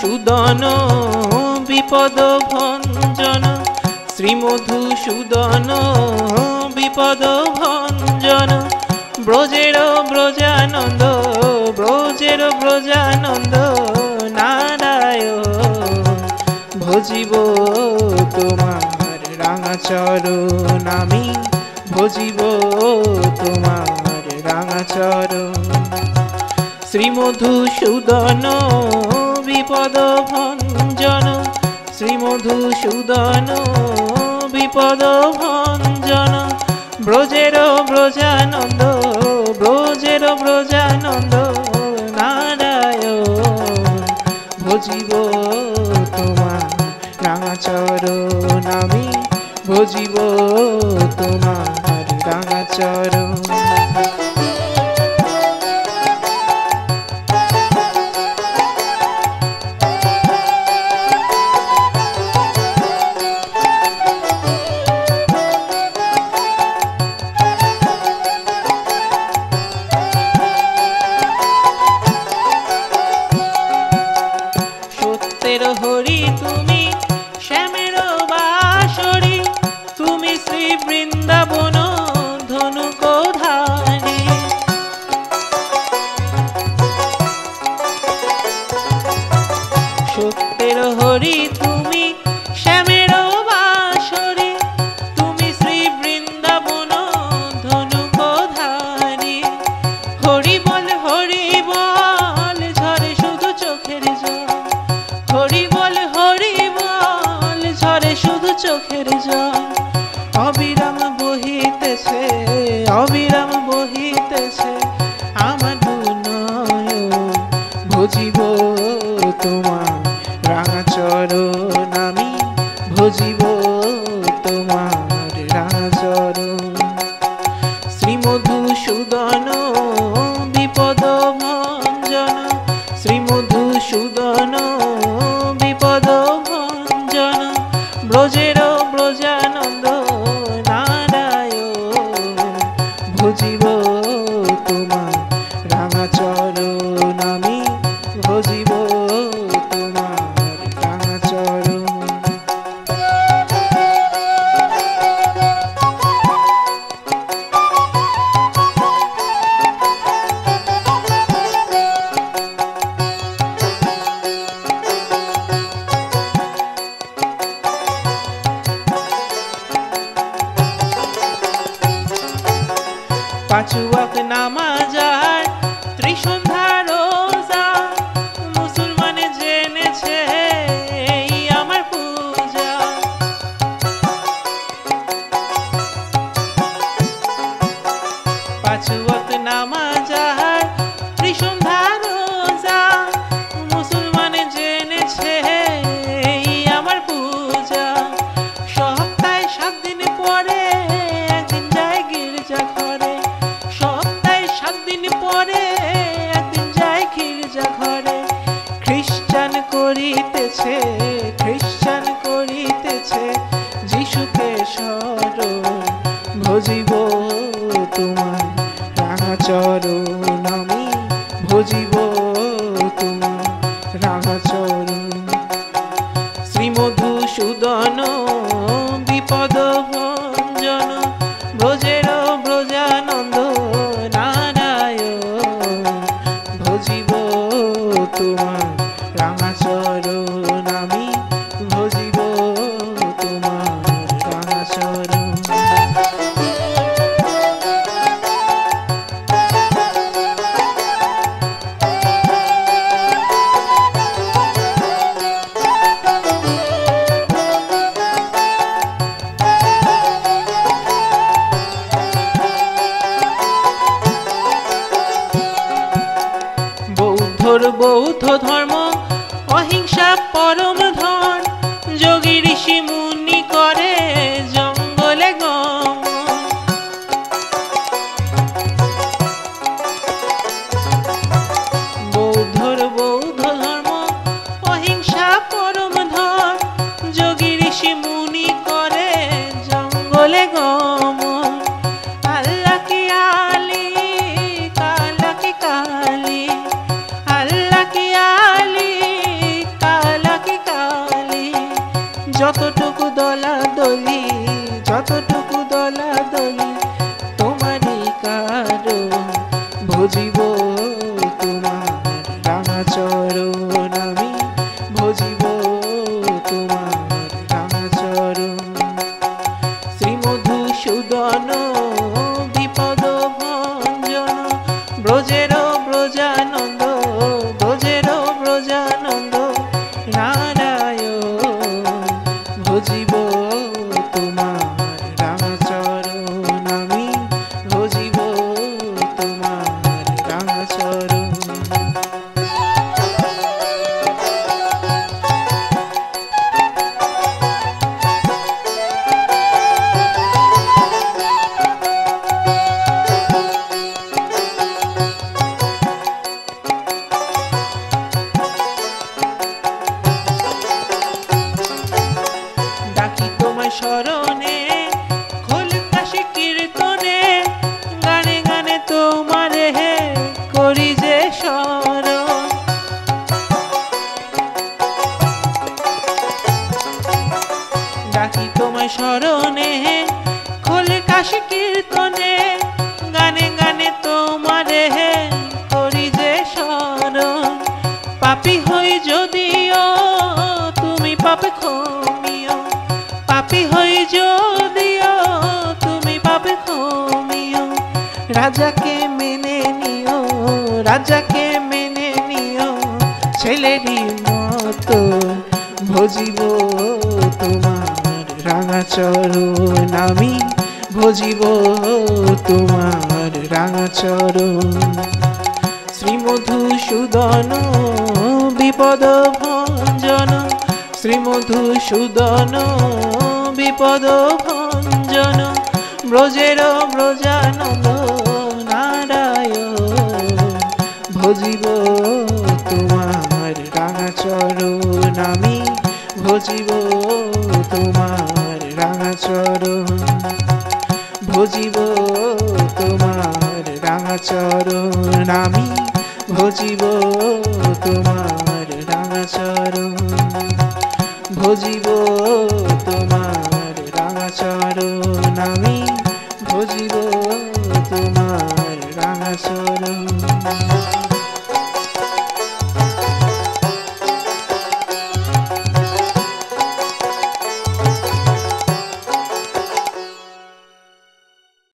শ্রীমধুসূদন বিপদ ভঞ্জন, শ্রীমধুসূদন বিপদ ভঞ্জন, ব্রজের ব্রজানন্দ, ব্রজের ব্রজানন্দ নারায়ণ। ভজিব তোমার রাঙা চরণ আমি, ভজিব তোমার রাঙা চরণ। শ্রীমধুসূদন বিপদ ভঞ্জন, শ্রীমধুসূদন বিপদ ভঞ্জন, ব্রজের ব্রজানন্দ, ব্রজের ব্রজানন্দ নারায়ণ। ভজিব তোমার রাঙা চরণ আমি, ভজিব তোমার রাঙা চরণ। হরি তুমি শ্যামের বাঁশরি, তুমি শ্রী বৃন্দাবন ধনুক ধারী। সত্যের হরি তুমি শ্যামের বাঁশরি, তুমি শ্রী বৃন্দাবন ধনুক ধারী। হরি বল ঝরে শুধু চোখের জল, হরি বল ঝরে শুধু চোখের জল। অবিরাম বহিতেছে, অবিরাম বহিতেছে আমার দু নয়ন। ভজিব তোমার রাঙা চরণ আমি, ভজিব তোমার রাঙা চরণ। শ্রীমধুসূদন বিপদ ভঞ্জন, শ্রীমধুসূদন বিপদ ভঞ্জন, ব্রজের ব্রজানন্দ নারায়ণ। ভজিব তোমার রাঙা চরণ আমি, ভজিব তোমার রাঙা চরণ। পাঁচুয়াক নামাজ আর ত্রিসন্ধ্যা রোজা, মুসলমানে জেনেছে এই আমার পূজা। পাঁচুয়াক নামাজ আর ত্রিসন্ধ্যা রোজা, মুসলমানে জেনেছে এই আমার পূজা। সপ্তাহে 7 দিন পরে একদিন যায় গির্জা ঘরে, সপ্তাহে 7 দিন পরে একদিন যায় গির্জা ঘরে। খ্রিস্টান করিতেছে, খ্রিস্টান করিতেছে যিশুকে স্মরণ। ভজিব তোমার রাঙা চরণ আমি, ভজিব তোমার রাঙা চরণ। শ্রীমধুসূদন বিপদ ভঞ্জন, ব্রজের ব্রজানন্দ নারায়ণ। ভজিব তোমার রাঙা চরণ আমি, ভজিব তোমার রাঙা চরণ। ভজিব তোমার রাঙা চরণ আমি ভজিব তোমার রাঙা চরণ শ্রীমধুসূদন বিপদ ভঞ্জন ব্রজের ব্রজানন্দ ব্রজের ব্রজানন্দ নারায়ণ ভজিব তোমার রাঙা চরণ আমি ভজিব তোমার রাঙা চরণ ডাকি তোমায় শরণে খোল কাশি কীর্তনে গানে গানে তোমারে হে করি যে শরণ ডাকি তোমায় শরণে খোল কাশি কীর্তনে গানে গানে তোমারে হে করি যে শরণ পাপী হই যদিও তুমি পাপে ক্ষমিও পাপী হই যদিও তুমি পাপে ক্ষমিও রাজাকে মেনে নিও রাজাকে মেনে নিও ছেলেরই মতো ভজিব তোমার রাঙা চরণ আমি ভজিব তোমার রাঙা চরণ শ্রীমধুসূদন বিপদ ভঞ্জন শ্রীমধুসূদন বিপদ ভঞ্জন ব্রজের ব্রজানন্দ নারায়ণ ভজিব তোমার রাঙা চরণ আমি ভজিব তোমার রাঙা চরণ ভজিব তোমার রাঙা চরণ আমি ভজিব তোমার রাঙা চরণ ভজিব তোমার রাঙা চরণ আমি ভজিব তোমার রাঙা চরণ